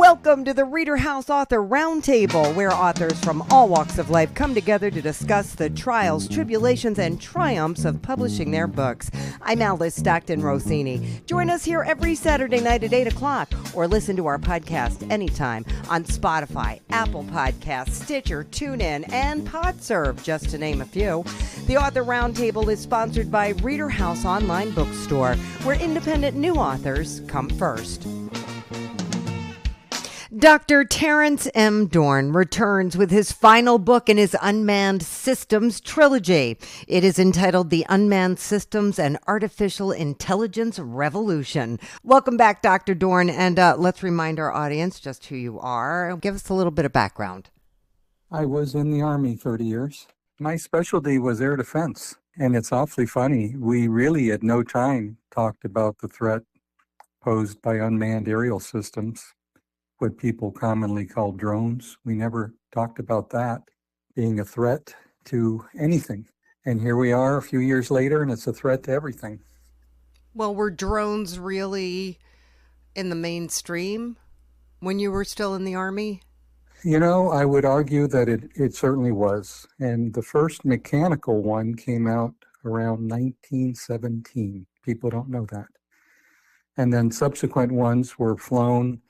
Welcome to the ReaderHouse Author Roundtable, where authors from all walks of life come together to discuss the trials, tribulations, and triumphs of publishing their books. I'm Alice Stockton Rossini. Join us here every Saturday night at 8 o'clock, or listen to our podcast anytime on Spotify, Apple Podcasts, Stitcher, TuneIn, and PodServe, just to name a few. The Author Roundtable is sponsored by ReaderHouse Online Bookstore, where independent new authors come first. Dr. Terence M. Dorn returns with his final book in his Unmanned Systems trilogy. It is entitled The Unmanned Systems and Artificial Intelligence Revolution. Welcome back, Dr. Dorn, and let's remind our audience just who you are. Give us a little bit of background. I was in the Army 30 years. My specialty was air defense, and it's awfully funny. We really at no time talked about the threat posed by unmanned aerial systems, what people commonly call drones. We never talked about that being a threat to anything. And here we are a few years later, and it's a threat to everything. Well, were drones really in the mainstream when you were still in the Army? You know, I would argue that it certainly was. And the first mechanical one came out around 1917. People don't know that. And then subsequent ones were flown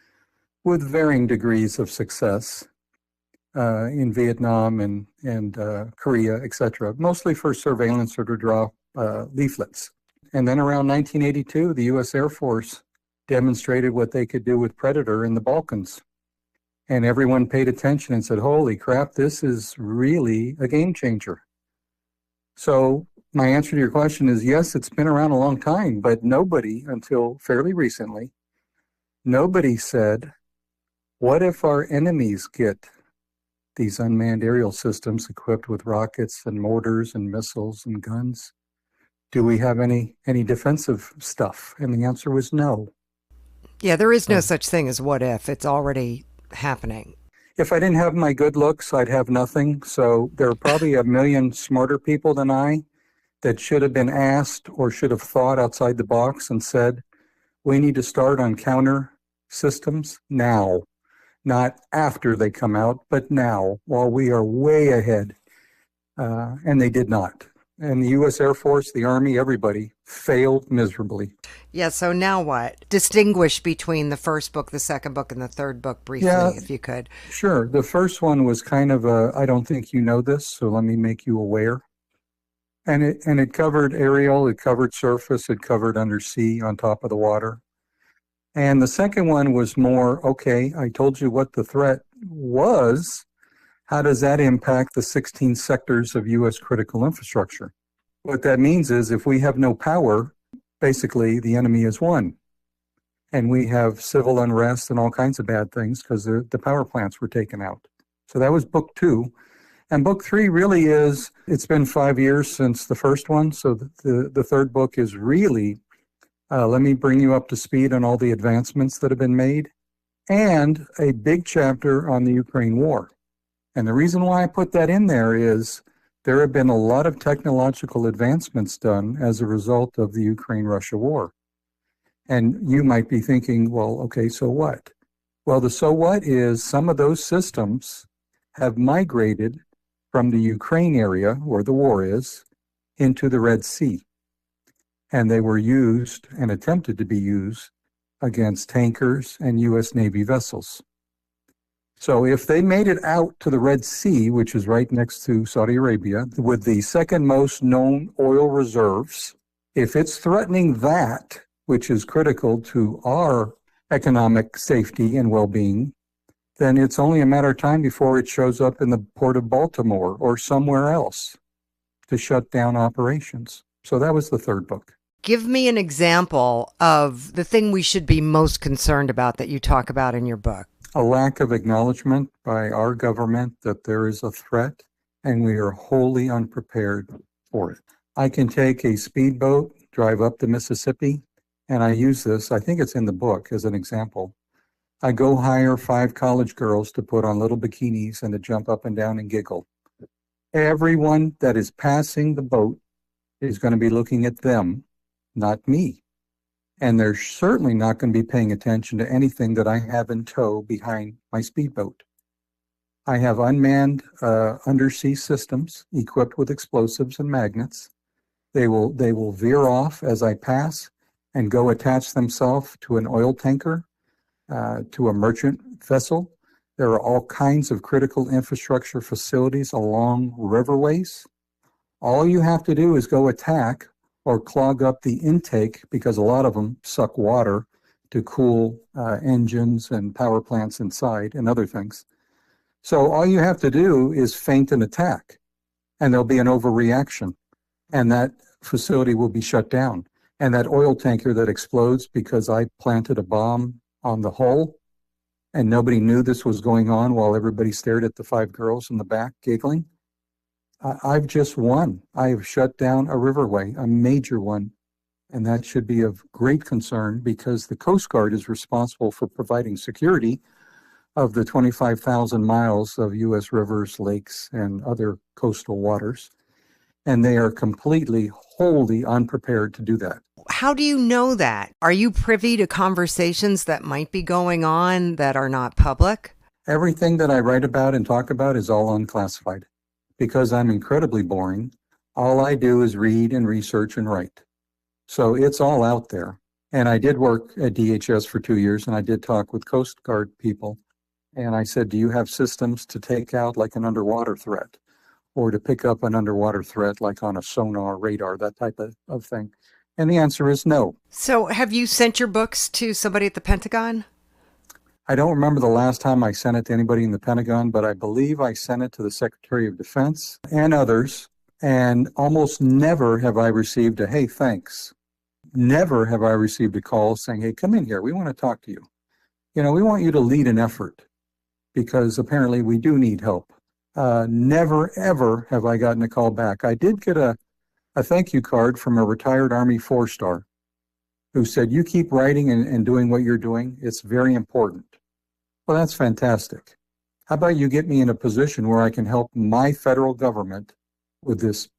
with varying degrees of success in Vietnam and Korea, etc., mostly for surveillance or to draw leaflets. And then around 1982, the U.S. Air Force demonstrated what they could do with Predator in the Balkans. And everyone paid attention and said, holy crap, this is really a game changer. So my answer to your question is yes, it's been around a long time, but nobody until fairly recently, nobody said, what if our enemies get these unmanned aerial systems equipped with rockets and mortars and missiles and guns? Do we have any defensive stuff? And the answer was no. Yeah, there is no such thing as what if. It's already happening. If I didn't have my good looks, I'd have nothing. So there are probably a million smarter people than I that should have been asked or should have thought outside the box and said, we need to start on counter systems now. Not after they come out, but now, while we are way ahead. And they did not. And the U.S. Air Force, the Army, everybody failed miserably. Yeah, so now what? Distinguish between the first book, the second book, and the third book briefly, if you could. Sure. The first one was kind of I don't think you know this, so let me make you aware. And it covered aerial, it covered surface, it covered undersea, on top of the water. And the second one was more, okay, I told you what the threat was. How does that impact the 16 sectors of U.S. critical infrastructure? What that means is if we have no power, basically the enemy is won. And we have civil unrest and all kinds of bad things because the power plants were taken out. So that was book 2. And book 3 really is, it's been 5 years since the first one. So the third book is really, let me bring you up to speed on all the advancements that have been made, and a big chapter on the Ukraine war. And the reason why I put that in there is there have been a lot of technological advancements done as a result of the Ukraine-Russia war. And you might be thinking, well, okay, so what? Well, the so what is some of those systems have migrated from the Ukraine area, where the war is, into the Red Sea. And they were used and attempted to be used against tankers and U.S. Navy vessels. So if they made it out to the Red Sea, which is right next to Saudi Arabia, with the second most known oil reserves, if it's threatening that, which is critical to our economic safety and well-being, then it's only a matter of time before it shows up in the port of Baltimore or somewhere else to shut down operations. So that was the third book. Give me an example of the thing we should be most concerned about that you talk about in your book. A lack of acknowledgement by our government that there is a threat, and we are wholly unprepared for it. I can take a speedboat, drive up the Mississippi, and I use this, I think it's in the book, as an example. I go hire 5 college girls to put on little bikinis and to jump up and down and giggle. Everyone that is passing the boat is going to be looking at them, not me. And they're certainly not going to be paying attention to anything that I have in tow behind my speedboat. I have unmanned undersea systems equipped with explosives and magnets. They will veer off as I pass and go attach themselves to an oil tanker, to a merchant vessel. There are all kinds of critical infrastructure facilities along riverways. All you have to do is go attack or clog up the intake, because a lot of them suck water to cool engines and power plants inside and other things. So all you have to do is feint an attack, and there'll be an overreaction, and that facility will be shut down. And that oil tanker that explodes because I planted a bomb on the hull and nobody knew this was going on while everybody stared at the 5 girls in the back giggling, I've just won. I have shut down a riverway, a major one. And that should be of great concern, because the Coast Guard is responsible for providing security of the 25,000 miles of U.S. rivers, lakes, and other coastal waters. And they are completely, wholly unprepared to do that. How do you know that? Are you privy to conversations that might be going on that are not public? Everything that I write about and talk about is all unclassified. Because I'm incredibly boring, all I do is read and research and write. So it's all out there. And I did work at DHS for 2 years, and I did talk with Coast Guard people. And I said, do you have systems to take out like an underwater threat, or to pick up an underwater threat like on a sonar, radar, that type of thing? And the answer is no. So have you sent your books to somebody at the Pentagon? I don't remember the last time I sent it to anybody in the Pentagon, but I believe I sent it to the Secretary of Defense and others. And almost never have I received a, hey, thanks. Never have I received a call saying, hey, come in here. We want to talk to you. You know, we want you to lead an effort, because apparently we do need help. Never, ever have I gotten a call back. I did get a thank you card from a retired Army 4-star who said, you keep writing and doing what you're doing. It's very important. Well, that's fantastic. How about you get me in a position where I can help my federal government with this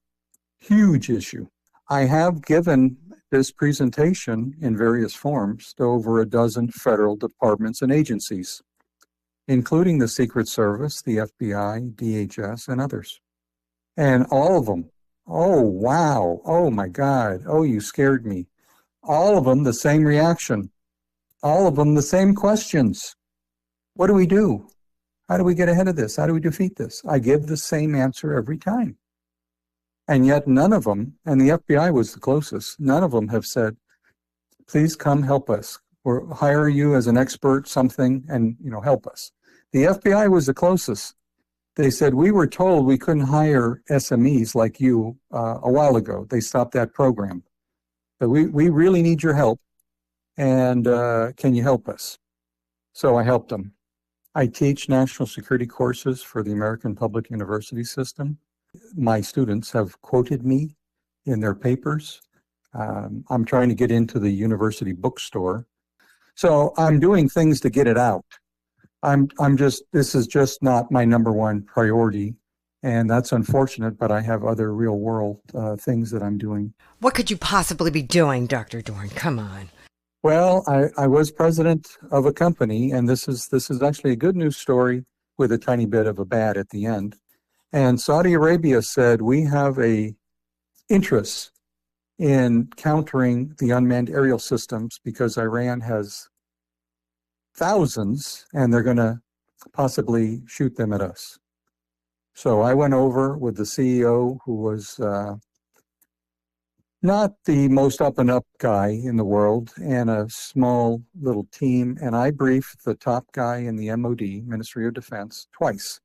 huge issue? I have given this presentation in various forms to over a dozen federal departments and agencies, including the Secret Service, the FBI, DHS, and others. And all of them, oh, wow, oh, my God, oh, you scared me. All of them the same reaction. All of them the same questions. What do we do? How do we get ahead of this? How do we defeat this? I give the same answer every time. And yet none of them, and the FBI was the closest, none of them have said, please come help us, or hire you as an expert, something, and help us. The FBI was the closest. They said, we were told we couldn't hire SMEs like you a while ago. They stopped that program. But we really need your help, and can you help us? So I helped them. I teach national security courses for the American Public University System. My students have quoted me in their papers. I'm trying to get into the university bookstore. So I'm doing things to get it out. This is just not my number one priority. And that's unfortunate, but I have other real world things that I'm doing. What could you possibly be doing, Dr. Dorn? Come on. Well, I was president of a company, and this is actually a good news story with a tiny bit of a bad at the end. And Saudi Arabia said, we have a interest in countering the unmanned aerial systems because Iran has thousands, and they're going to possibly shoot them at us. So I went over with the CEO, who was not the most up and up guy in the world, and a small little team. And I briefed the top guy in the MOD, Ministry of Defense, twice.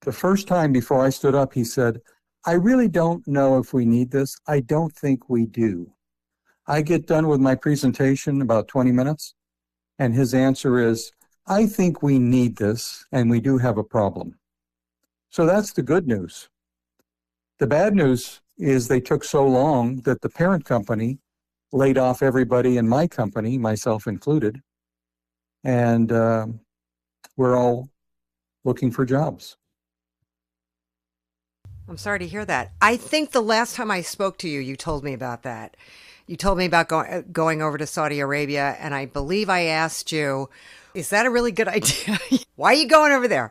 The first time before I stood up, he said, I really don't know if we need this. I don't think we do. I get done with my presentation about 20 minutes, and his answer is, I think we need this, and we do have a problem. So that's the good news. The bad news is they took so long that the parent company laid off everybody in my company, myself included, and we're all looking for jobs. I'm sorry to hear that. I think the last time I spoke to you, you told me about that. You told me about going over to Saudi Arabia, and I believe I asked you, is that a really good idea? Why are you going over there?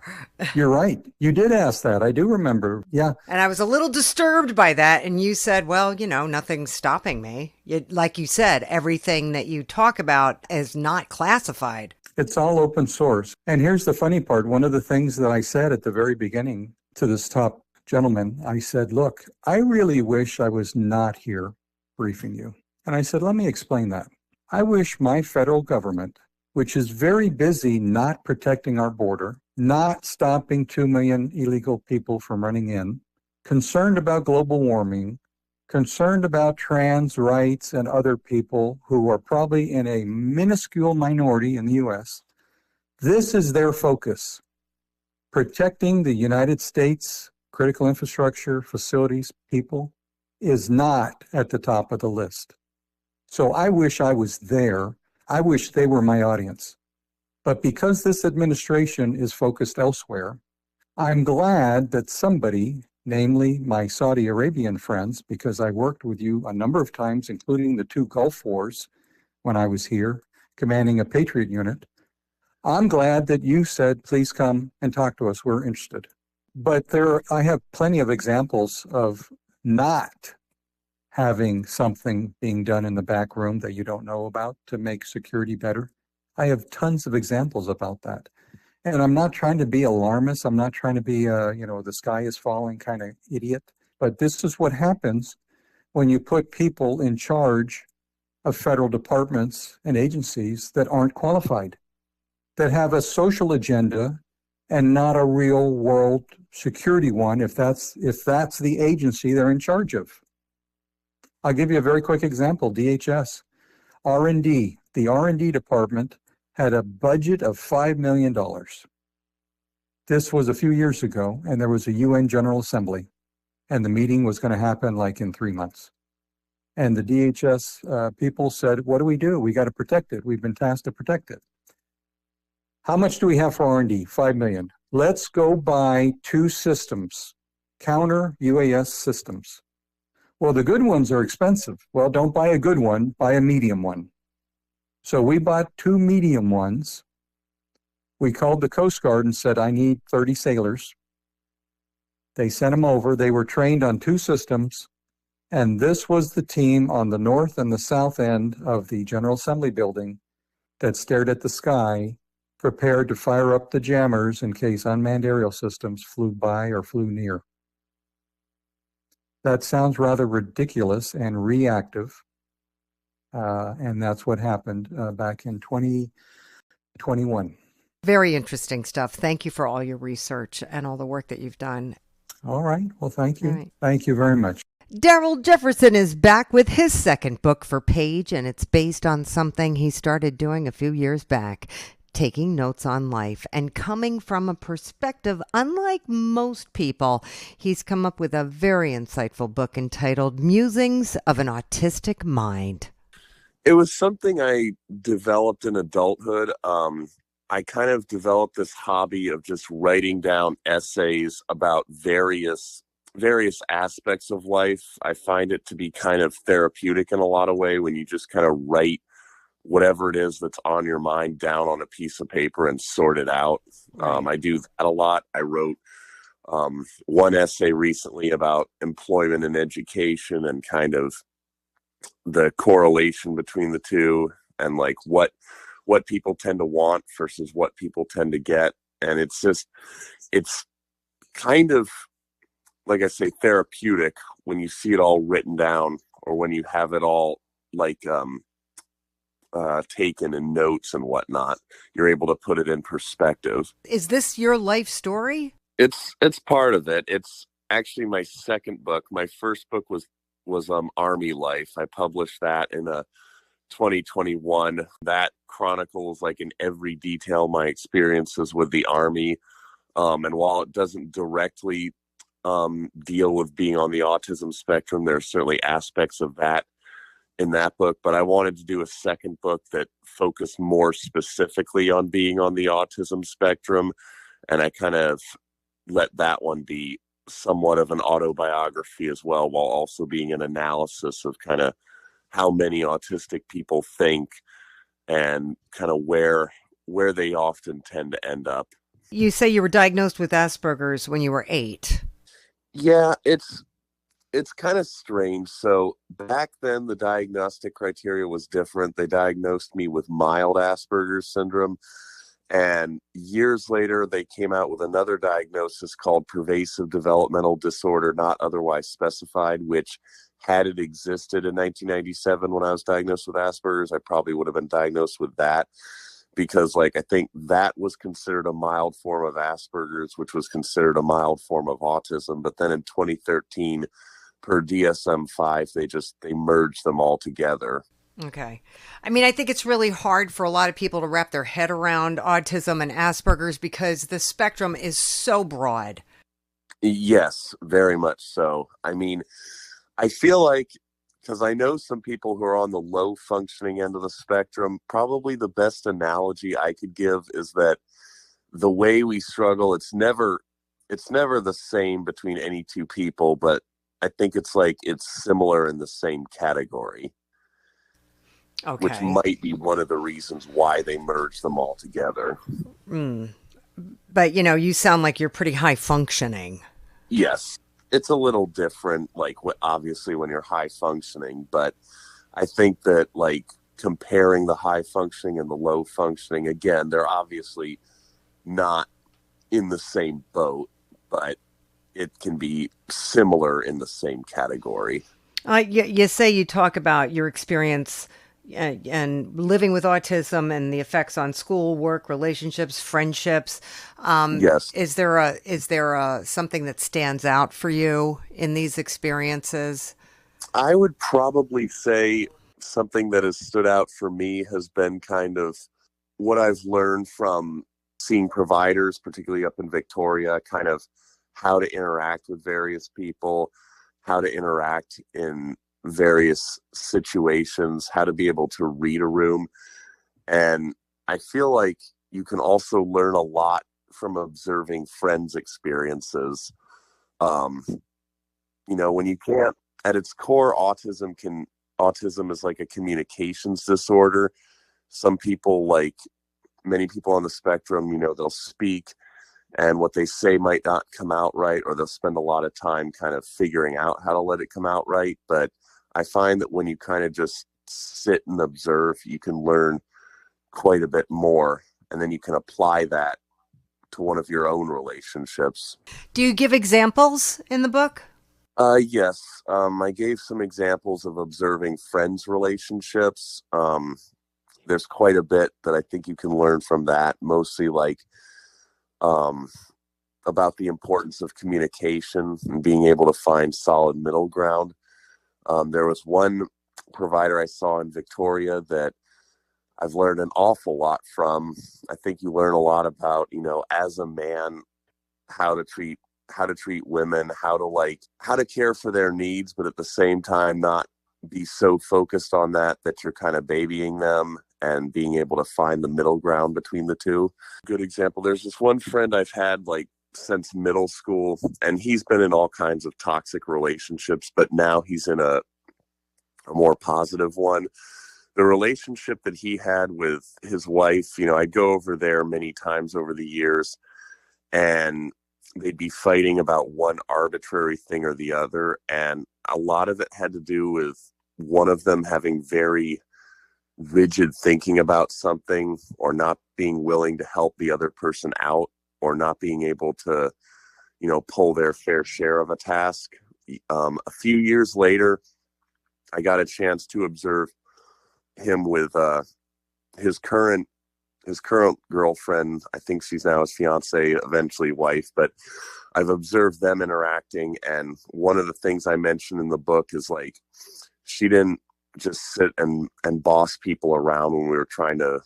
You're right. You did ask that. I do remember. Yeah. And I was a little disturbed by that. And you said, well, nothing's stopping me. Like you said, everything that you talk about is not classified. It's all open source. And here's the funny part. One of the things that I said at the very beginning to this top gentleman, I said, look, I really wish I was not here briefing you. And I said, let me explain that. I wish my federal government, which is very busy not protecting our border, not stopping 2 million illegal people from running in, concerned about global warming, concerned about trans rights and other people who are probably in a minuscule minority in the U.S. This is their focus. Protecting the United States critical infrastructure, facilities, people is not at the top of the list. So I wish I was there. I wish they were my audience. But because this administration is focused elsewhere, I'm glad that somebody, namely my Saudi Arabian friends, because I worked with you a number of times, including the 2 Gulf Wars when I was here, commanding a Patriot unit, I'm glad that you said, please come and talk to us. We're interested. But I have plenty of examples of not having something being done in the back room that you don't know about to make security better. I have tons of examples about that. And I'm not trying to be alarmist. I'm not trying to be the sky is falling kind of idiot. But this is what happens when you put people in charge of federal departments and agencies that aren't qualified, that have a social agenda and not a real world security one, if that's the agency they're in charge of. I'll give you a very quick example, DHS. R&D, the R&D department had a budget of $5 million. This was a few years ago, and there was a UN General Assembly, and the meeting was going to happen like in 3 months. And the DHS people said, what do? We got to protect it. We've been tasked to protect it. How much do we have for R&D? $5 million. Let's go buy 2 systems, counter UAS systems. Well, the good ones are expensive. Well, don't buy a good one, buy a medium one. So we bought 2 medium ones. We called the Coast Guard and said, I need 30 sailors. They sent them over. They were trained on 2 systems. And this was the team on the north and the south end of the General Assembly building that stared at the sky, prepared to fire up the jammers in case unmanned aerial systems flew by or flew near. That sounds rather ridiculous and reactive. And that's what happened back in 2021. Very interesting stuff. Thank you for all your research and all the work that you've done. All right. Well, thank you. Right. Thank you very much. Darryl Jefferson is back with his second book for Page, and it's based on something he started doing a few years back, taking notes on life. And coming from a perspective unlike most people, he's come up with a very insightful book entitled Musings of an Autistic Mind. It was something I developed in adulthood. I kind of developed this hobby of just writing down essays about various aspects of life. I find it to be kind of therapeutic in a lot of way when you just kind of write whatever it is that's on your mind down on a piece of paper and sort it out. Right. I do that a lot. I wrote one essay recently about employment and education and kind of the correlation between the two, and like what people tend to want versus what people tend to get. And it's kind of, like I say, therapeutic when you see it all written down, or when you have it all like taken in notes and whatnot. You're able to put it in perspective. Is this your life story? It's part of it. It's actually my second book. My first book was Army Life. I published that in 2021. That chronicles, like in every detail, my experiences with the Army. And while it doesn't directly deal with being on the autism spectrum, there are certainly aspects of that in that book. But I wanted to do a second book that focused more specifically on being on the autism spectrum. And I kind of let that one be somewhat of an autobiography as well, while also being an analysis of kind of how many autistic people think and kind of where they often tend to end up. You say you were diagnosed with Asperger's when you were 8. Yeah, it's kind of strange. So back then, the diagnostic criteria was different. They diagnosed me with mild Asperger's syndrome. And years later, they came out with another diagnosis called pervasive developmental disorder, not otherwise specified, which had it existed in 1997 when I was diagnosed with Asperger's, I probably would have been diagnosed with that. Because I think that was considered a mild form of Asperger's, which was considered a mild form of autism. But then in 2013, per DSM-5, they merged them all together. Okay. I mean, I think it's really hard for a lot of people to wrap their head around autism and Asperger's because the spectrum is so broad. Yes, very much so. I mean, I feel like, because I know some people who are on the low functioning end of the spectrum, probably the best analogy I could give is that the way we struggle, it's never the same between any two people, but I think it's similar in the same category. Okay. Which might be one of the reasons why they merged them all together. But, you sound like you're pretty high functioning. Yes. It's a little different, obviously when you're high functioning, but I think that comparing the high functioning and the low functioning, again, they're obviously not in the same boat, but it can be similar in the same category. You say you talk about your experience and living with autism and the effects on school, work, relationships, friendships. Yes. Is there something that stands out for you in these experiences? I would probably say something that has stood out for me has been kind of what I've learned from seeing providers, particularly up in Victoria, kind of how to interact with various people, how to interact in various situations, how to be able to read a room. And I feel like you can also learn a lot from observing friends' experiences. When you can't, at its core, autism is like a communications disorder. Some people, many people on the spectrum, they'll speak and what they say might not come out right, or they'll spend a lot of time kind of figuring out how to let it come out right. But I find that when you kind of just sit and observe, you can learn quite a bit more, and then you can apply that to one of your own relationships. Do you give examples in the book? Yes. I gave some examples of observing friends' relationships. There's quite a bit that I think you can learn from that, mostly about the importance of communication and being able to find solid middle ground. There was one provider I saw in Victoria that I've learned an awful lot from. I think you learn a lot about, as a man, how to treat women, how to care for their needs, but at the same time not be so focused on that you're kind of babying them, and being able to find the middle ground between the two. Good example. There's this one friend I've had since middle school, and he's been in all kinds of toxic relationships, but now he's in a more positive one. The relationship that he had with his wife, I go over there many times over the years, and they'd be fighting about one arbitrary thing or the other. And a lot of it had to do with one of them having very rigid thinking about something, or not being willing to help the other person out, or not being able to, pull their fair share of a task. A few years later, I got a chance to observe him with his current girlfriend. I think she's now his fiance, eventually wife, but I've observed them interacting. And one of the things I mentioned in the book is she didn't just sit and boss people around when we were trying to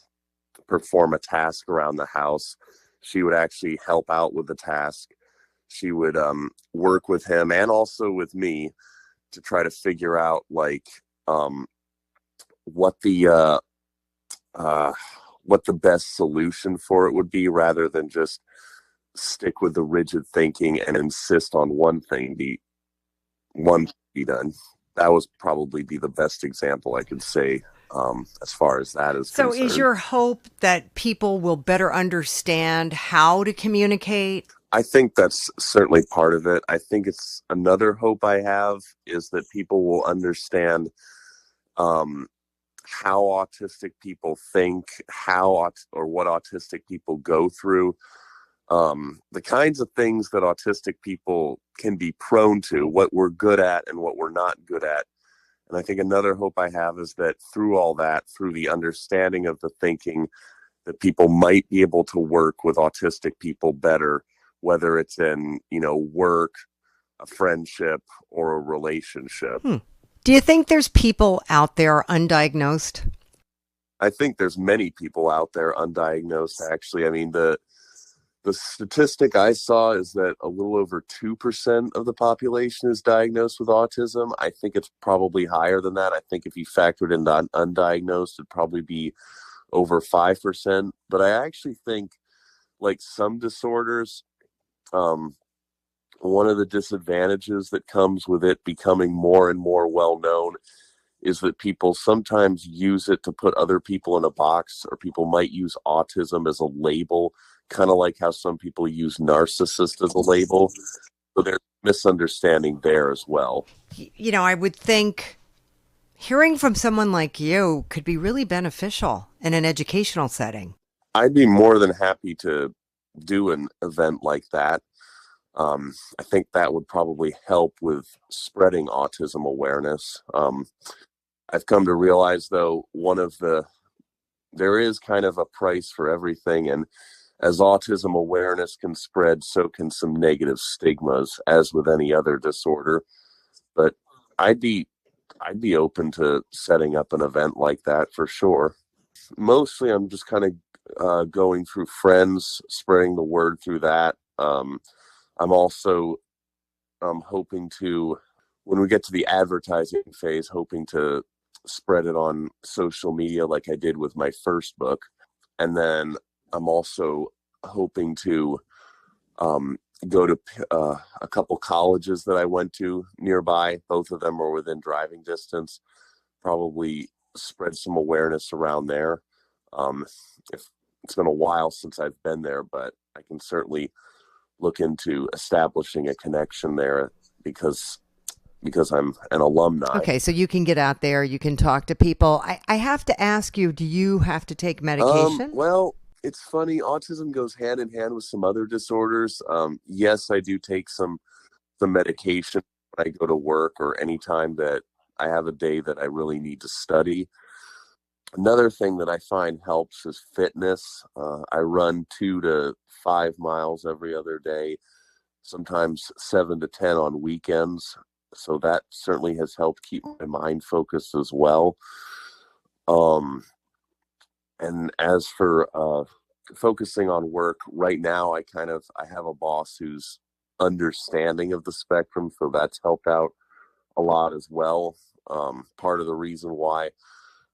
perform a task around the house. She would actually help out with the task. She would work with him and also with me to try to figure out what the best solution for it would be, rather than just stick with the rigid thinking and insist on one thing be done. that was probably be the best example I could say as far as that is So concerned. is your hope that people will better understand how to communicate? I think that's certainly part of it. I think it's another hope I have is that people will understand how autistic people think, or what autistic people go through, the kinds of things that autistic people can be prone to, what we're good at and what we're not good at. And I think another hope I have is that through all that, through the understanding of the thinking, that people might be able to work with autistic people better, whether it's in, work, a friendship, or a relationship. Do you think there's people out there undiagnosed? I think there's many people out there undiagnosed, actually. I mean, the statistic I saw is that a little over 2% of the population is diagnosed with autism. I think it's probably higher than that. I think if you factored in undiagnosed, it'd probably be over 5%. But I actually think, like some disorders, one of the disadvantages that comes with it becoming more and more well known is that people sometimes use it to put other people in a box, or people might use autism as a label, kind of like how some people use narcissist as a label. So there's misunderstanding there as well. I would think hearing from someone like you could be really beneficial in an educational setting. I'd be more than happy to do an event like that. I think that would probably help with spreading autism awareness. I've come to realize, though, there is kind of a price for everything. And as autism awareness can spread, so can some negative stigmas, as with any other disorder. But I'd be open to setting up an event like that for sure. Mostly I'm just kind of going through friends, spreading the word through that. I'm also hoping to, when we get to the advertising phase, hoping to spread it on social media like I did with my first book. And then I'm also hoping to go to a couple colleges that I went to nearby. Both of them are within driving distance. Probably spread some awareness around there. If it's been a while since I've been there, but I can certainly look into establishing a connection there because I'm an alumni. Okay, so you can get out there, you can talk to people. I have to ask you, do you have to take medication? Well, it's funny. Autism goes hand in hand with some other disorders. Yes, I do take some medication when I go to work or anytime that I have a day that I really need to study. Another thing that I find helps is fitness. I run 2 to 5 miles every other day, sometimes 7 to 10 on weekends. So that certainly has helped keep my mind focused as well. And as for focusing on work right now, I have a boss who's understanding of the spectrum, so that's helped out a lot as well. Part of the reason why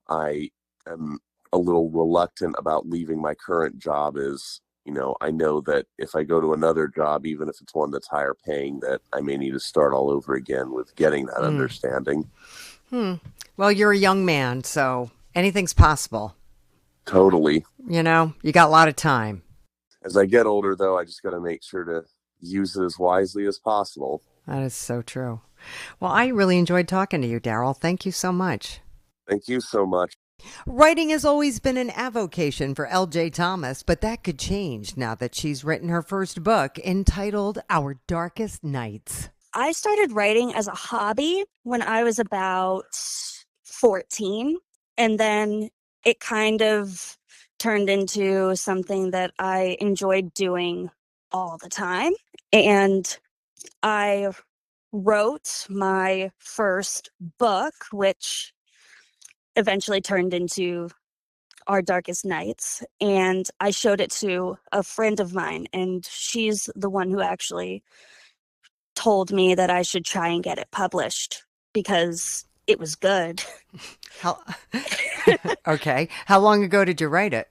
I am a little reluctant about leaving my current job is, I know that if I go to another job, even if it's one that's higher paying, that I may need to start all over again with getting that understanding. Well, you're a young man, so anything's possible. Totally. You got a lot of time. As I get older, though, I just got to make sure to use it as wisely as possible. That is so true. Well, I really enjoyed talking to you, Darryl. Thank you so much. Thank you so much. Writing has always been an avocation for L.J. Thomas, but that could change now that she's written her first book entitled Our Darkest Nights. I started writing as a hobby when I was about 14, and then it kind of turned into something that I enjoyed doing all the time. And I wrote my first book, which eventually turned into Our Darkest Nights, and I showed it to a friend of mine, and she's the one who actually told me that I should try and get it published because it was good. Okay. How long ago did you write it?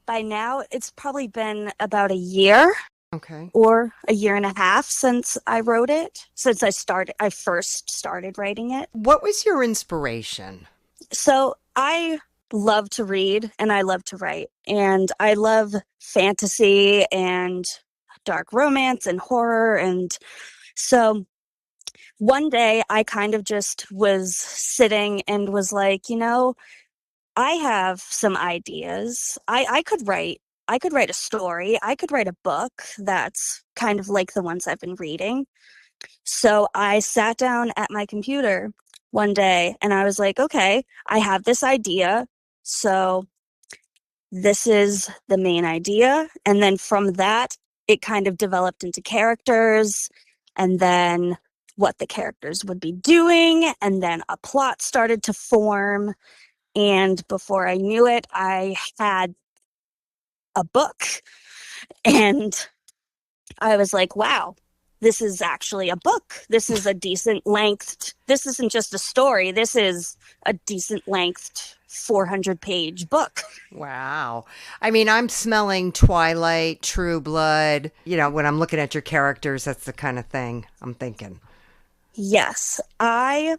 By now, it's probably been about a year. Okay. or a year and a half since I wrote it, since I first started writing it. What was your inspiration? So I love to read and I love to write, and I love fantasy and dark romance and horror. And so one day I kind of just was sitting and was like, I have some ideas. I could write a story. I could write a book that's kind of like the ones I've been reading. So I sat down at my computer one day and I was like, okay, I have this idea. So this is the main idea. And then from that, it kind of developed into characters and then what the characters would be doing. And then a plot started to form. And before I knew it, I had a book. And I was like, wow, this is actually a book. This is a decent length. This isn't just a story. This is a decent length 400-page book. Wow. I mean, I'm smelling Twilight, True Blood. When I'm looking at your characters, that's the kind of thing I'm thinking. Yes, I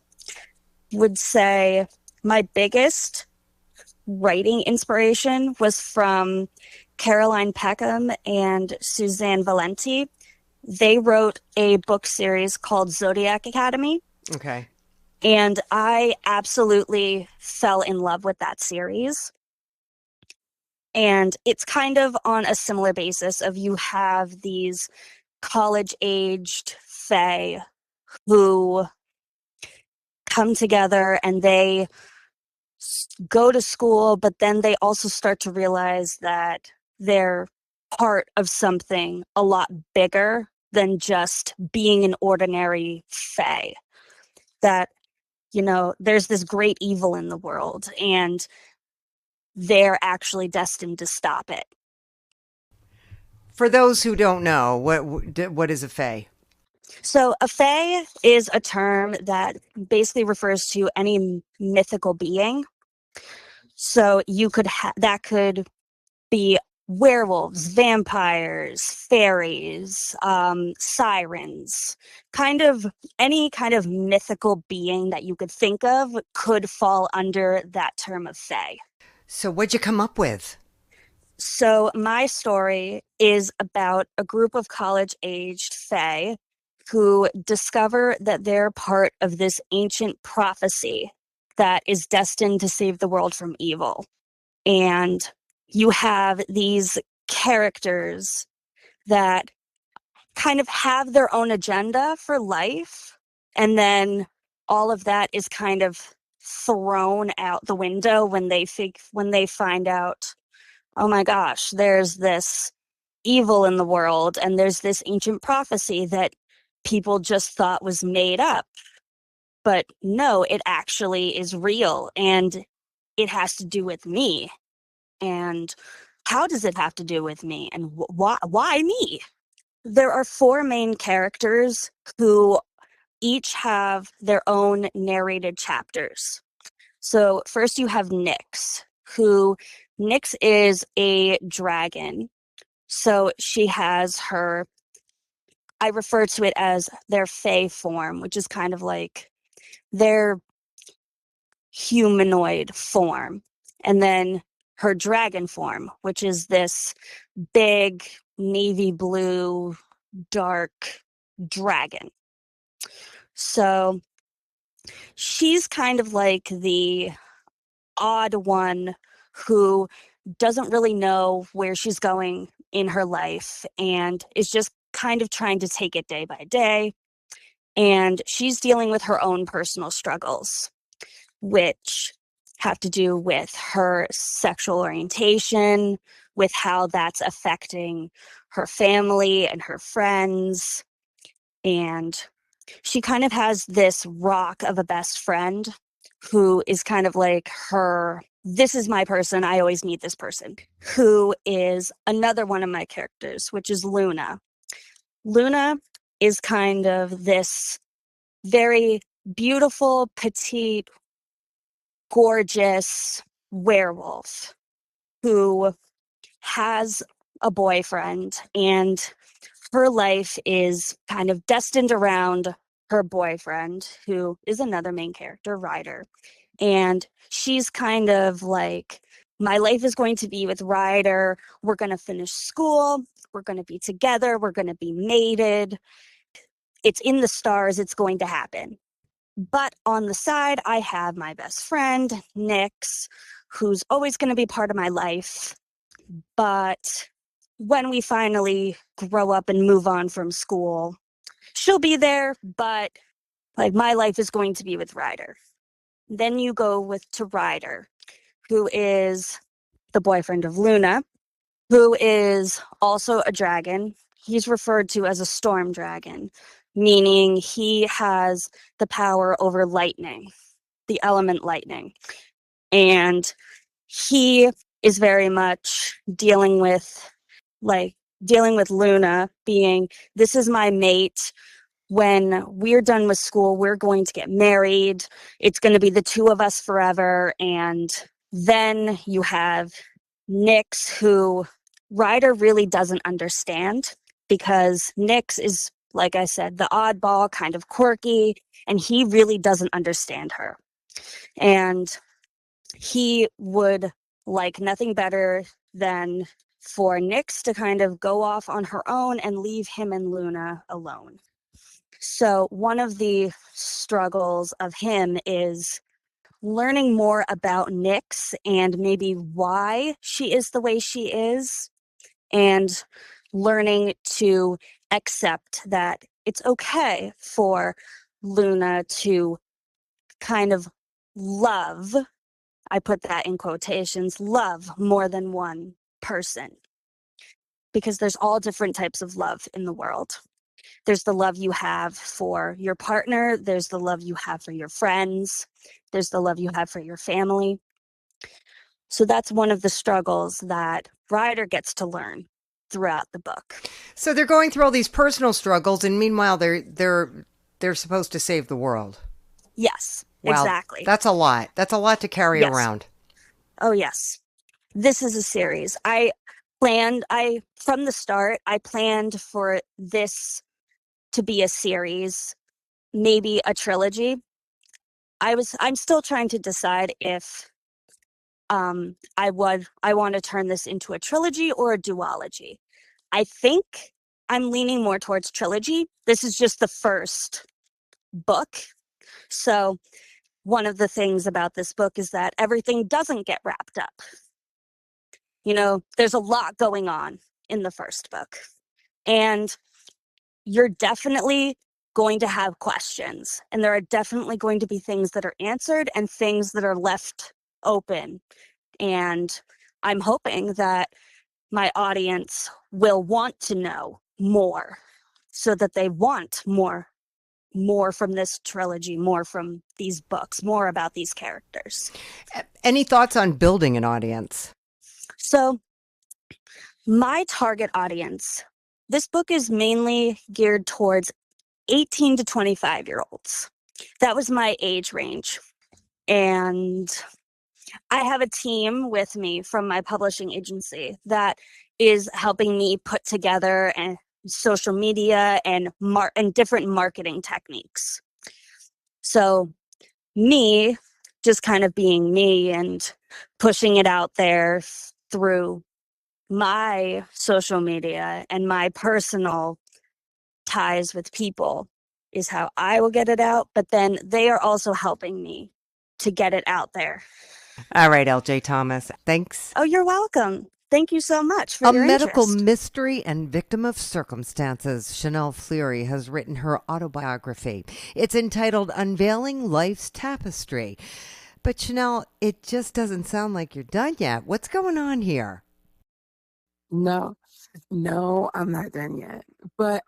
would say my biggest writing inspiration was from Caroline Peckham and Suzanne Valenti. They wrote a book series called Zodiac Academy. Okay. And I absolutely fell in love with that series. And it's kind of on a similar basis of you have these college-aged fae who come together and they go to school, but then they also start to realize that they're part of something a lot bigger than just being an ordinary fae. That, there's this great evil in the world and they're actually destined to stop it. For those who don't know, what is a fae? So a fae is a term that basically refers to any mythical being. So that could be werewolves, vampires, fairies, sirens, kind of any kind of mythical being that you could think of could fall under that term of fae. So what'd you come up with? So my story is about a group of college-aged fae who discover that they're part of this ancient prophecy that is destined to save the world from evil. And you have these characters that kind of have their own agenda for life. And then all of that is kind of thrown out the window when they find out, oh my gosh, there's this evil in the world and there's this ancient prophecy that people just thought was made up. But no, it actually is real and it has to do with me. And how does it have to do with me? And why me? There are 4 main characters who each have their own narrated chapters. So first you have Nyx, Nyx is a dragon. So she has I refer to it as their fae form, which is kind of like their humanoid form. And then her dragon form, which is this big navy blue dark dragon. So she's kind of like the odd one who doesn't really know where she's going in her life and is just kind of trying to take it day by day. And she's dealing with her own personal struggles, which have to do with her sexual orientation, with how that's affecting her family and her friends. And she kind of has this rock of a best friend who is kind of like this is my person, I always need this person, who is another one of my characters, which is Luna. Luna is kind of this very beautiful, petite, gorgeous werewolf who has a boyfriend, and her life is kind of destined around her boyfriend, who is another main character, Ryder. And she's kind of like, my life is going to be with Ryder. We're going to finish school. We're going to be together. We're going to be mated. It's in the stars. It's going to happen. But on the side, I have my best friend, Nyx, who's always going to be part of my life. But when we finally grow up and move on from school, she'll be there, but like my life is going to be with Ryder. Then you go to Ryder, who is the boyfriend of Luna, who is also a dragon. He's referred to as a storm dragon, meaning he has the power over lightning, the element lightning. And he is very much dealing with Luna being, this is my mate. When we're done with school, we're going to get married. It's going to be the two of us forever. And then you have Nyx, who Ryder really doesn't understand, because Nyx is, like I said, the oddball, kind of quirky, and he really doesn't understand her. And he would like nothing better than for Nyx to kind of go off on her own and leave him and Luna alone. So one of the struggles of him is learning more about Nyx and maybe why she is the way she is, and learning to accept that it's okay for Luna to kind of love, I put that in quotations, love more than one person. Because there's all different types of love in the world. There's the love you have for your partner. There's the love you have for your friends. There's the love you have for your family. So that's one of the struggles that Ryder gets to learn throughout the book. So they're going through all these personal struggles, and meanwhile they're supposed to save the world. Yes, Wow, exactly. That's a lot. That's a lot to carry around. Oh, yes. This is a series. From the start, I planned for this to be a series, maybe a trilogy. I'm still trying to decide if I want to turn this into a trilogy or a duology. I think I'm leaning more towards trilogy. This is just the first book. So one of the things about this book is that everything doesn't get wrapped up. You know, there's a lot going on in the first book. And you're definitely going to have questions. And there are definitely going to be things that are answered and things that are left open. And I'm hoping that my audience will want to know more, so that they want more from this trilogy, more from these books, more about these characters. Any thoughts on building an audience? So my target audience, this book is mainly geared towards 18 to 25-year-olds. That was my age range. And I have a team with me from my publishing agency that is helping me put together social media and different marketing techniques. So me just kind of being me and pushing it out there through my social media and my personal ties with people is how I will get it out. But then they are also helping me to get it out there. All right, LJ Thomas. Thanks. Oh, you're welcome. Thank you so much for your interest. A medical mystery and victim of circumstances, Chanelle Fleary has written her autobiography. It's entitled Unveiling Life's Tapestry. But Chanelle, it just doesn't sound like you're done yet. What's going on here? No, I'm not done yet. But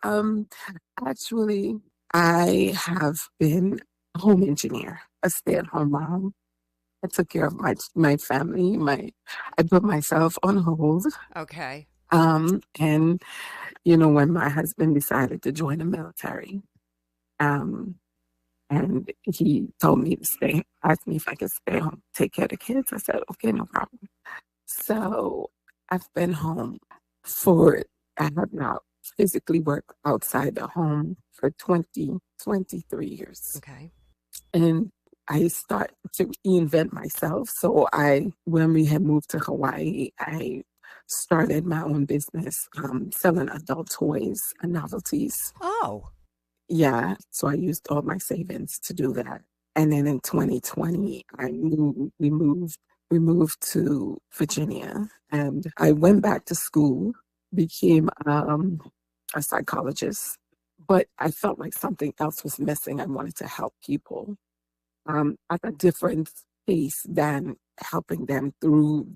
actually, I have been a home engineer, a stay-at-home mom. I took care of my family. I put myself on hold. Okay. And when my husband decided to join the military, and he told me to stay, asked me if I could stay home, take care of the kids. I said, okay, no problem. So I've been home I have not physically worked outside the home for 23 years. Okay. And I started to reinvent myself. So when we had moved to Hawaii, I started my own business, selling adult toys and novelties. Oh. Yeah. So I used all my savings to do that. And then in 2020, we moved to Virginia, and I went back to school, became a psychologist, but I felt like something else was missing. I wanted to help people at a different pace than helping them through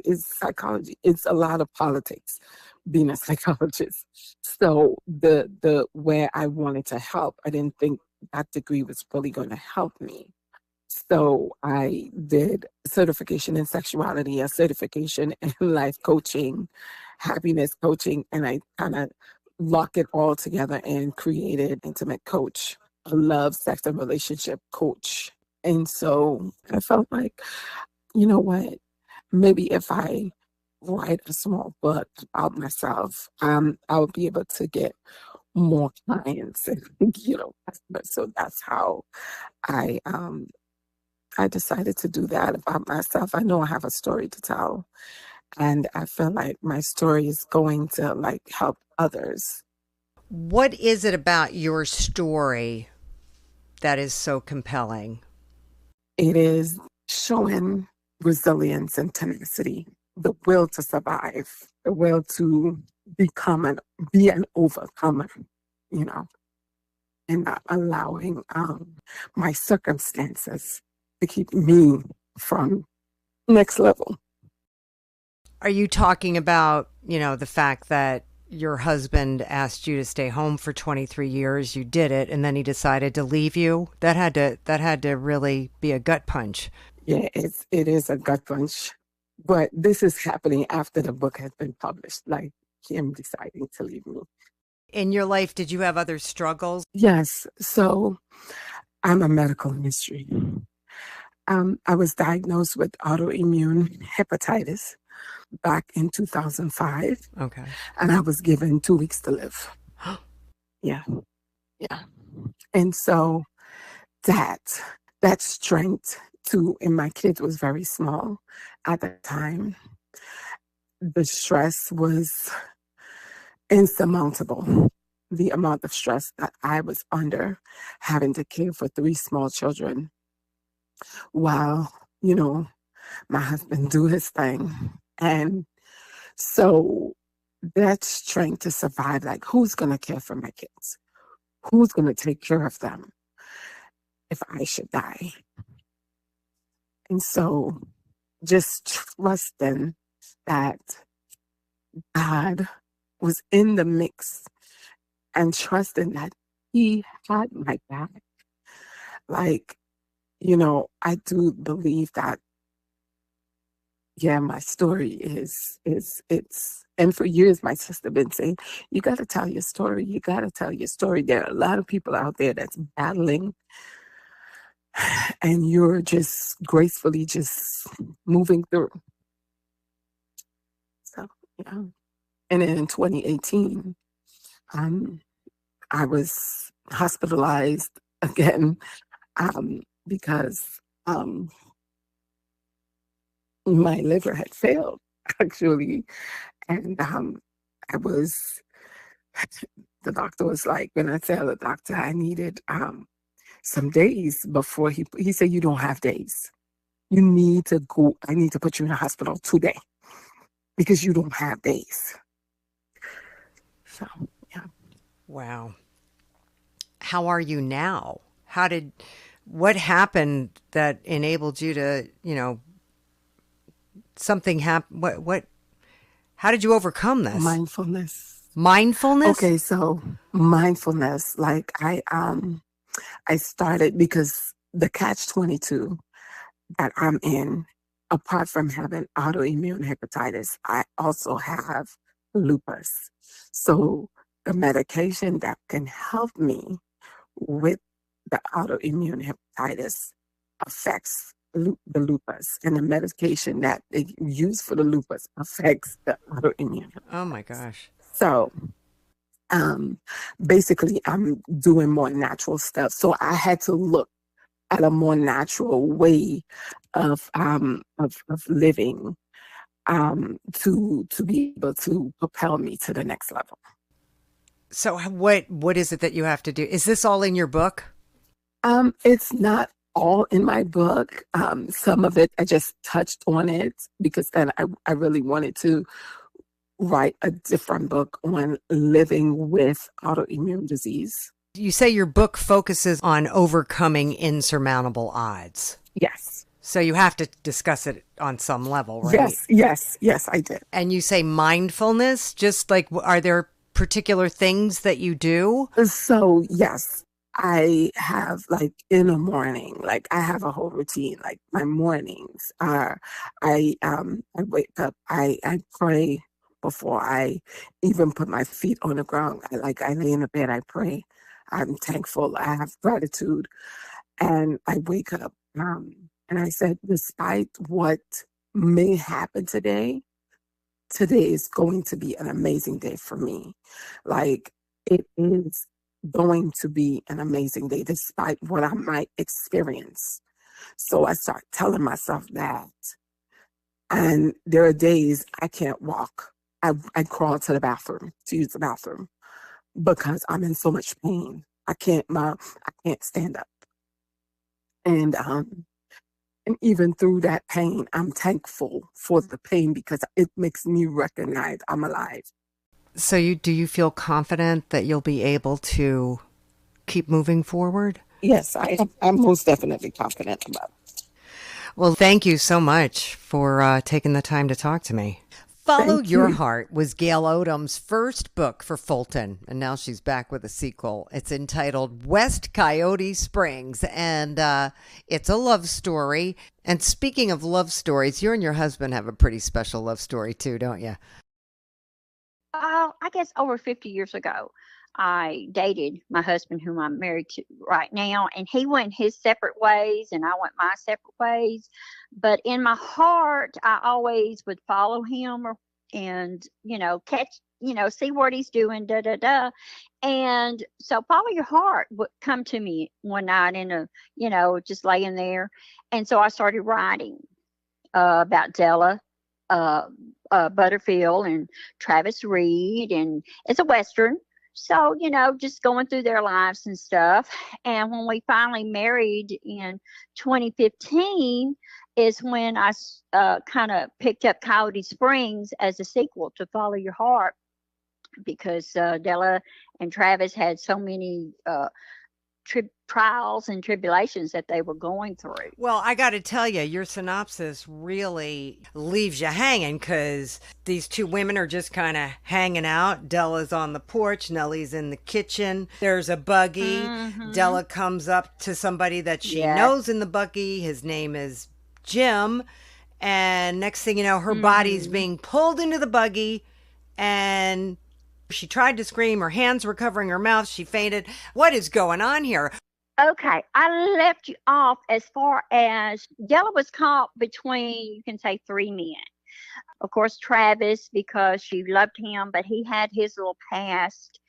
it's psychology. It's a lot of politics being a psychologist. So where I wanted to help, I didn't think that degree was really going to help me. So I did certification in sexuality, a certification in life coaching, happiness coaching, and I kind of locked it all together and created Intimate Coach, a love, sex, and relationship coach. And so I felt like, you know what, maybe if I write a small book about myself, I'll be able to get more clients and, customers. So that's how I decided to do that about myself. I know I have a story to tell, and I feel like my story is going to help others. What is it about your story that is so compelling? It is showing resilience and tenacity, the will to survive, the will to be an overcomer, and not allowing my circumstances to keep me from next level. Are you talking about, the fact that your husband asked you to stay home for 23 years, you did it, and then he decided to leave you? That had to really be a gut punch. Yeah, it is a gut punch. But this is happening after the book has been published, like him deciding to leave me. In your life, did you have other struggles? Yes. So I'm a medical history. I was diagnosed with autoimmune hepatitis back in 2005. Okay. And I was given 2 weeks to live. Yeah. And so that strength and my kids was very small at the time. The stress was insurmountable. The amount of stress that I was under, having to care for 3 small children while, my husband do his thing. And so that strength to survive, like, who's going to care for my kids? Who's going to take care of them if I should die? And so just trusting that God was in the mix and trusting that he had my back. I do believe that, my story is and for years my sister been saying, you got to tell your story. You got to tell your story. There are a lot of people out there that's battling, and you're just gracefully just moving through. So, And then in 2018, I was hospitalized again because my liver had failed, actually. And the doctor was like, when I tell the doctor I needed some days before he said, you don't have days. You need to go. I need to put you in the hospital today because you don't have days. So, yeah. Wow. How are you now? What happened that enabled you to, something happened? How did you overcome this? Mindfulness. Okay, so mindfulness, I started because the catch-22 that I'm in, apart from having autoimmune hepatitis, I also have lupus. So the medication that can help me with the autoimmune hepatitis affects the lupus, and the medication that they use for the lupus affects the autoimmune. Oh my gosh. So basically, I'm doing more natural stuff. So I had to look at a more natural way of living to be able to propel me to the next level. So what is it that you have to do? Is this all in your book? It's not all in my book. Some of it I just touched on it because then I really wanted to write a different book on living with autoimmune disease. You say your book focuses on overcoming insurmountable odds. Yes. So you have to discuss it on some level, right? Yes, I did. And you say mindfulness, just like, are there particular things that you do? So yes, I have like in the morning, like I have a whole routine. Like my mornings are, I wake up, I pray before I even put my feet on the ground. I lay in the bed, I pray. I'm thankful. I have gratitude, and I wake up. And I said, despite what may happen today is going to be an amazing day for me. Like it is going to be an amazing day despite what I might experience. So I start telling myself that. And there are days I can't walk. I crawl to the bathroom to use the bathroom because I'm in so much pain. I can't stand up. And even through that pain, I'm thankful for the pain because it makes me recognize I'm alive. So do you feel confident that you'll be able to keep moving forward? Yes, I'm most definitely confident about it. Well, thank you so much for taking the time to talk to me. Follow Your Heart was Gail Odom's first book for Fulton, and now she's back with a sequel. It's entitled West Coyote Springs, and it's a love story. And speaking of love stories, you and your husband have a pretty special love story too, don't you? I guess over 50 years ago, I dated my husband, whom I'm married to right now, and he went his separate ways, and I went my separate ways. But in my heart, I always would follow him, and catch, see what he's doing, da da da. And so, Follow Your Heart would come to me one night just laying there, and so I started writing about Della. Butterfield and Travis Reed, and it's a Western. So, just going through their lives and stuff. And when we finally married in 2015 is when I kind of picked up Coyote Springs as a sequel to Follow Your Heart because Della and Travis had so many trials and tribulations that they were going through. Well, I got to tell you, your synopsis really leaves you hanging because these two women are just kind of hanging out. Della's on the porch, Nellie's in the kitchen. There's a buggy. Mm-hmm. Della comes up to somebody that she knows in the buggy. His name is Jim. And next thing you know, her body's being pulled into the buggy, and she tried to scream. Her hands were covering her mouth. She fainted. What is going on here? Okay, I left you off as far as Della was caught between, you can say, three men. Of course, Travis, because she loved him, but he had his little past.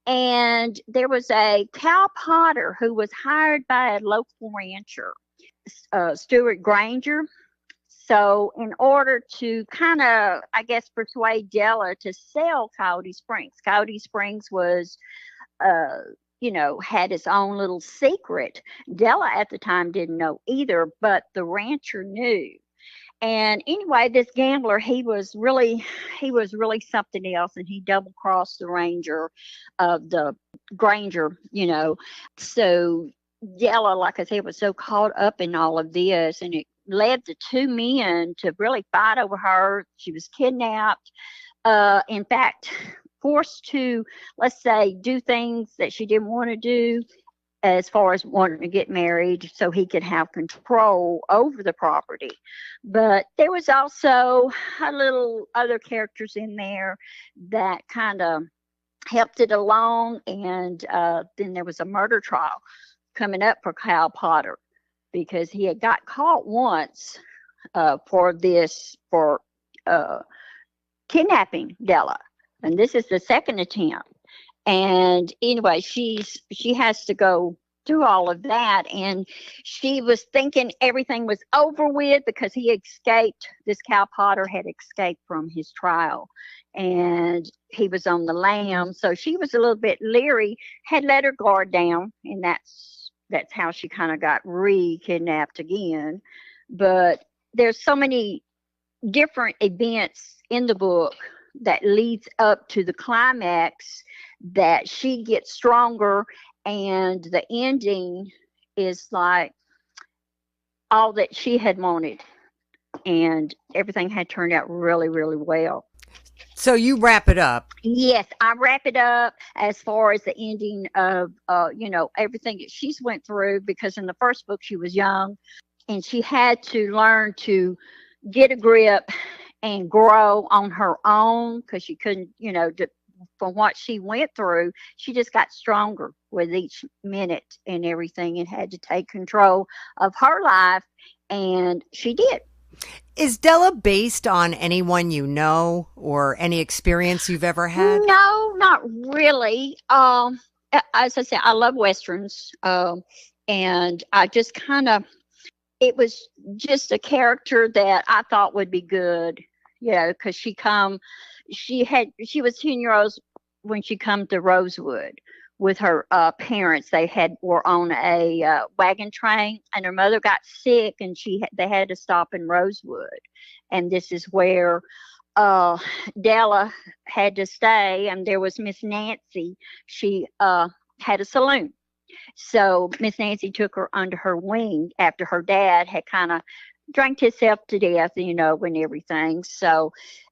And there was a cow potter who was hired by a local rancher, Stuart Granger. So in order to kind of, I guess, persuade Della to sell Coyote Springs was, had its own little secret. Della at the time didn't know either, but the rancher knew. And anyway, this gambler, he was really something else, and he double crossed the ranger of the Granger, So Della, like I said, was so caught up in all of this, and it led the two men to really fight over her. She was kidnapped. In fact, forced to, let's say, do things that she didn't want to do, as far as wanting to get married so he could have control over the property. But there was also a little other characters in there that kind of helped it along. And then there was a murder trial coming up for Kyle Potter. because he had got caught once for kidnapping Della, and this is the second attempt. And anyway, she has to go through all of that, and she was thinking everything was over with because he escaped. This Cal Potter had escaped from his trial, and he was on the lam. So she was a little bit leery, had let her guard down, and that's how she kind of got re-kidnapped again. But there's so many different events in the book that leads up to the climax that she gets stronger, and the ending is like all that she had wanted, and everything had turned out really, really well. So you wrap it up. Yes, I wrap it up as far as the ending of everything that she's went through, because in the first book she was young and she had to learn to get a grip and grow on her own, because she couldn't, from what she went through, she just got stronger with each minute and everything, and had to take control of her life, and she did. Is Della based on anyone you know or any experience you've ever had? No, not really. As I said, I love Westerns, and I just it was just a character that I thought would be good, because she was 10 years old when she come to Rosewood with her parents. They were on a wagon train, and her mother got sick, and they had to stop in Rosewood, and this is where Della had to stay. And there was Miss Nancy. She had a saloon. So Miss Nancy took her under her wing after her dad had kind of drank himself to death, and everything. So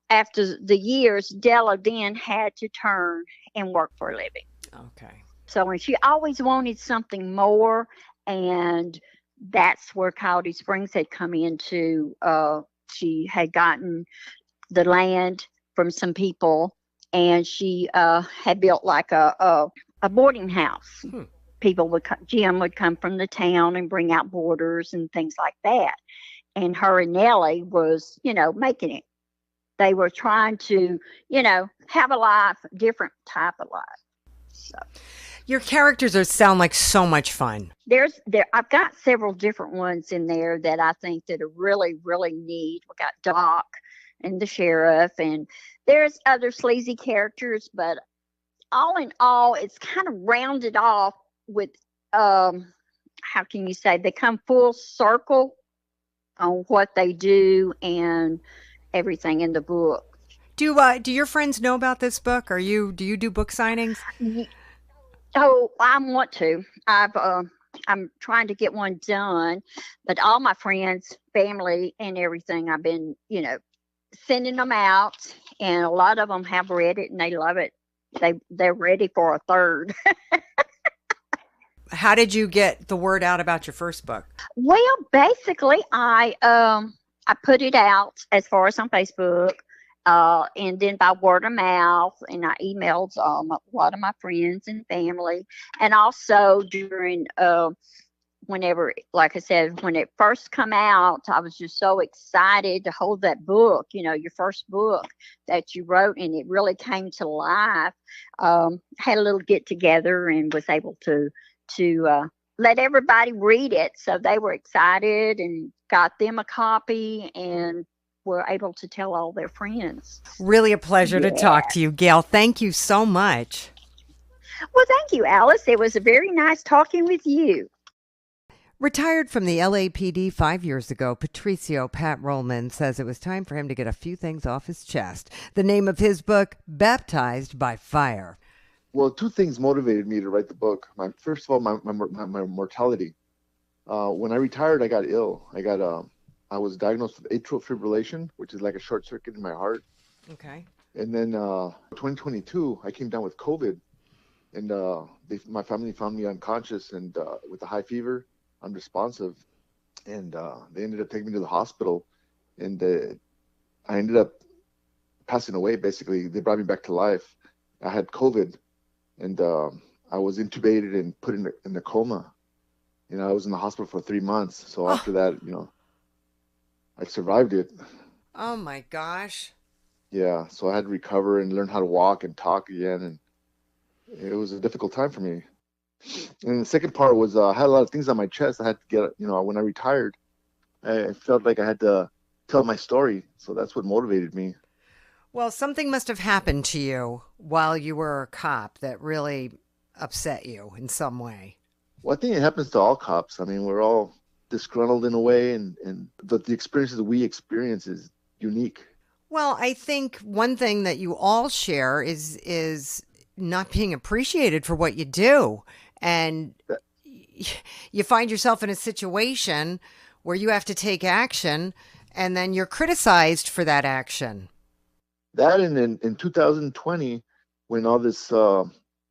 after the years, Della then had to turn and work for a living. Okay. So, and she always wanted something more, and that's where Coyote Springs had come into. She had gotten the land from some people, and she had built like a boarding house. Jim would come from the town and bring out boarders and things like that. And her and Nellie was, making it. They were trying to, have a different type of life. So your characters sound like so much fun. I've got several different ones in there that I think that are really, really neat. We got Doc and the sheriff, and there's other sleazy characters, but all in all, it's kind of rounded off with, how can you say, they come full circle on what they do and everything in the book. Do your friends know about this book? Do you do book signings? Oh, I want to. I'm trying to get one done, but all my friends, family, and everything, I've been, sending them out, and a lot of them have read it and they love it. They're ready for a third. How did you get the word out about your first book? Well, basically, I put it out as far as on Facebook, and then by word of mouth, and I emailed a lot of my friends and family, and also during whenever, like I said, when it first come out, I was just so excited to hold that book, your first book that you wrote, and it really came to life. Had a little get together and was able to let everybody read it. So they were excited and got them a copy and were able to tell all their friends. Really a pleasure to talk to you, Gail. Thank you so much. Well, thank you, Alice. It was very nice talking with you. Retired from the LAPD 5 years ago, Patricio Pat Rolman says it was time for him to get a few things off his chest. The name of his book, Baptized by Fire. Well, two things motivated me to write the book. First of all, my mortality. When I retired, I got ill. I was diagnosed with atrial fibrillation, which is like a short circuit in my heart. Okay. And then 2022, I came down with COVID, and my family found me unconscious and with a high fever, unresponsive, and they ended up taking me to the hospital, and I ended up passing away. Basically, they brought me back to life. I had COVID. And I was intubated and put in a coma. I was in the hospital for 3 months. So Oh, after that, I survived it. oh my gosh. Yeah. So I had to recover and learn how to walk and talk again. And it was a difficult time for me. And the second part was I had a lot of things on my chest. I had to get, when I retired, I felt like I had to tell my story. So that's what motivated me. Well, something must have happened to you while you were a cop that really upset you in some way. Well, I think it happens to all cops. I mean, we're all disgruntled in a way, but the experiences that we experience is unique. Well, I think one thing that you all share is not being appreciated for what you do. And That, you find yourself in a situation where you have to take action and then you're criticized for that action. that and in 2020, when all this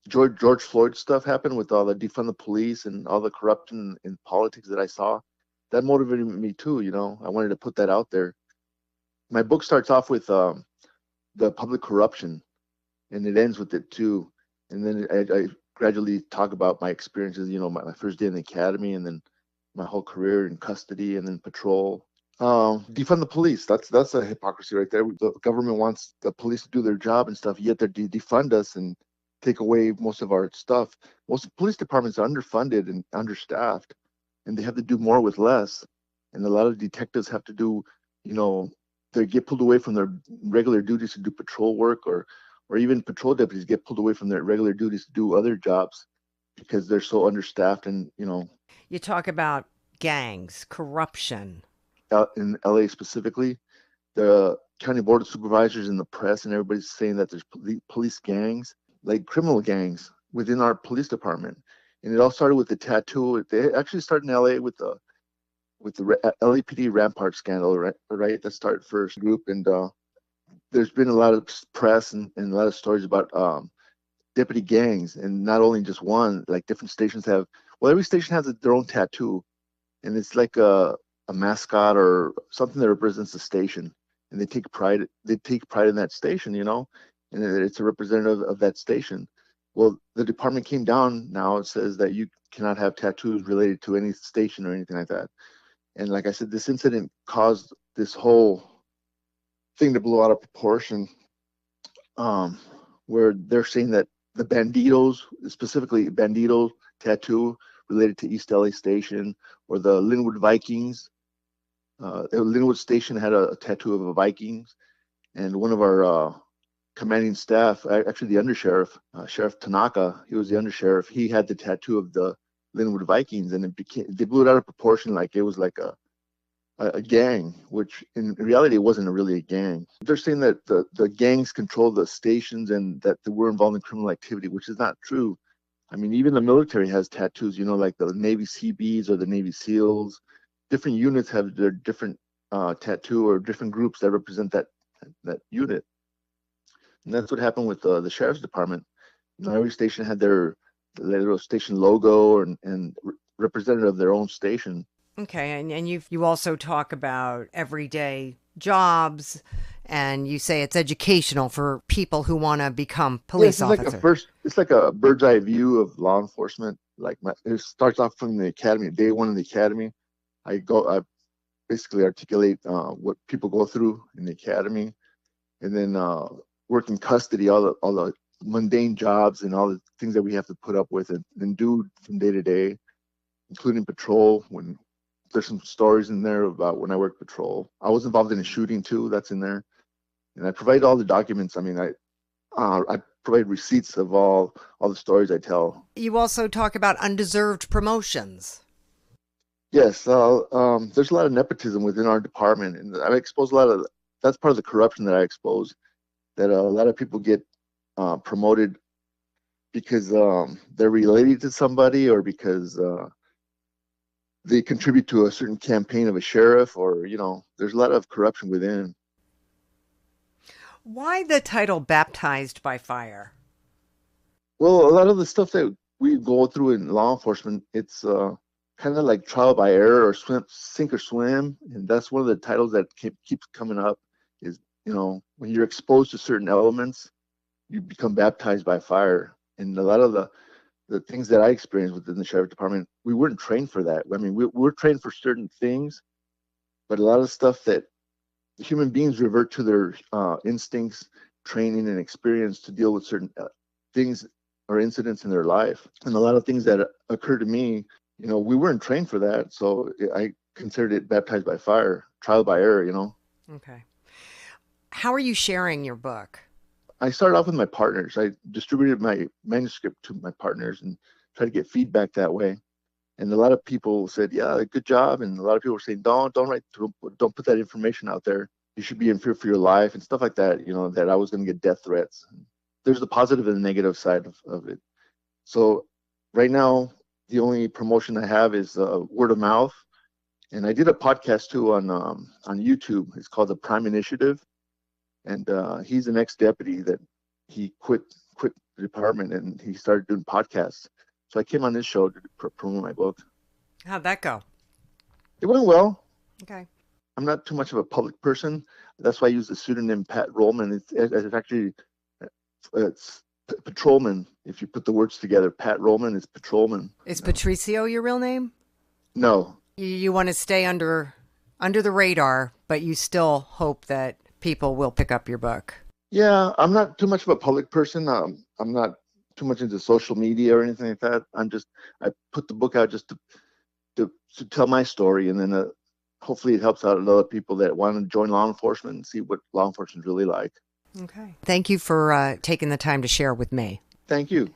George Floyd stuff happened with all the defund the police and all the corruption in politics that I saw, that motivated me too. I wanted to put that out there. My book starts off with the public corruption, and it ends with it too. And then I gradually talk about my experiences. My first day in the academy, and then my whole career in custody, and then patrol. Defund the police. That's a hypocrisy right there. The government wants the police to do their job and stuff, yet they defund us and take away most of our stuff. Most police departments are underfunded and understaffed, and they have to do more with less. And a lot of detectives have to do, you know, they get pulled away from their regular duties to do patrol work, or even patrol deputies get pulled away from their regular duties to do other jobs because they're so understaffed. And You talk about gangs, corruption. out in LA specifically, the county board of supervisors and the press and everybody's saying that there's police gangs, like criminal gangs within our police department. And it all started with the tattoo. They actually started in LA with the LAPD Rampart scandal, right? Right, that started first group. And there's been a lot of press and a lot of stories about deputy gangs, and not only just one. Like different stations have, well, every station has their own tattoo, and it's like a mascot or something that represents the station, and they take pride in that station, and it's a representative of that station. Well, the department came down. Now it says that you cannot have tattoos related to any station or anything like that. And like I said, this incident caused this whole thing to blow out of proportion, um, where they're saying that the Banditos, specifically Bandito tattoo related to East LA Station, or the Linwood Vikings. Linwood Station had a tattoo of a Vikings, and one of our commanding staff, actually the undersheriff, Sheriff Tanaka, he was the undersheriff. He had the tattoo of the Linwood Vikings, and they blew it out of proportion, like it was like a gang, which in reality it wasn't really a gang. They're saying that the gangs control the stations and that they were involved in criminal activity, which is not true. I mean, even the military has tattoos, like the Navy Seabees or the Navy SEALs. Different units have their different tattoo, or different groups that represent that unit. And that's what happened with the sheriff's department. Every station had their little station logo and representative of their own station. Okay, and you also talk about everyday jobs, and you say it's educational for people who want to become police officers. It's like a bird's eye view of law enforcement. Like it starts off from the academy, day one in the academy. I basically articulate what people go through in the academy, and then work in custody, all the mundane jobs and all the things that we have to put up with and do from day to day, including patrol. When there's some stories in there about when I worked patrol, I was involved in a shooting too. That's in there, and I provide all the documents. I mean, I provide receipts of all the stories I tell. You also talk about undeserved promotions. Yes, there's a lot of nepotism within our department, and I expose a lot of. That's part of the corruption that I expose. That a lot of people get promoted because they're related to somebody, or because they contribute to a certain campaign of a sheriff, or there's a lot of corruption within. Why the title Baptized by Fire? Well, a lot of the stuff that we go through in law enforcement, it's kind of like trial by error, or sink or swim, and that's one of the titles that keeps coming up. Is when you're exposed to certain elements, you become baptized by fire. And a lot of the things that I experienced within the sheriff department, we weren't trained for that. I mean, we were trained for certain things, but a lot of stuff that human beings revert to their instincts, training, and experience to deal with certain things or incidents in their life. And a lot of things that occurred to me, we weren't trained for that. So I considered it baptized by fire, trial by error, Okay. How are you sharing your book? I started off with my partners. I distributed my manuscript to my partners and tried to get feedback that way. And a lot of people said, "Yeah, good job." And a lot of people were saying, don't put that information out there. You should be in fear for your life and stuff like that, that I was going to get death threats. There's the positive and the negative side of it. So right now, the only promotion I have is word of mouth. And I did a podcast too on YouTube. It's called the Prime Initiative. And he's an ex-deputy that he quit the department and he started doing podcasts. So I came on this show to promote my book. How'd that go? It went well. Okay. I'm not too much of a public person. That's why I use the pseudonym Pat Rolman. It's actually patrolman. If you put the words together, Pat Rolman is patrolman. Is Patricio your real name? No. You want to stay under the radar, but you still hope that people will pick up your book. Yeah, I'm not too much of a public person. I'm not too much into social media or anything like that. I put the book out just to tell my story, and then hopefully it helps out a lot of people that want to join law enforcement and see what law enforcement is really like. Okay. Thank you for taking the time to share with me. Thank you.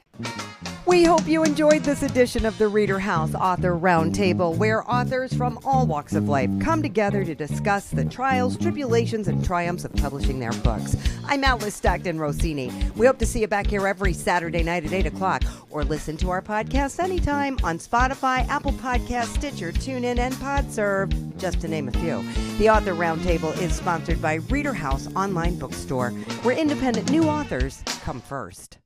We hope you enjoyed this edition of the ReaderHouse Author Roundtable, where authors from all walks of life come together to discuss the trials, tribulations, and triumphs of publishing their books. I'm Alice Stockton Rossini. We hope to see you back here every Saturday night at 8 o'clock, or listen to our podcast anytime on Spotify, Apple Podcasts, Stitcher, TuneIn, and PodServe, just to name a few. The Author Roundtable is sponsored by ReaderHouse Online Bookstore, where independent new authors come first.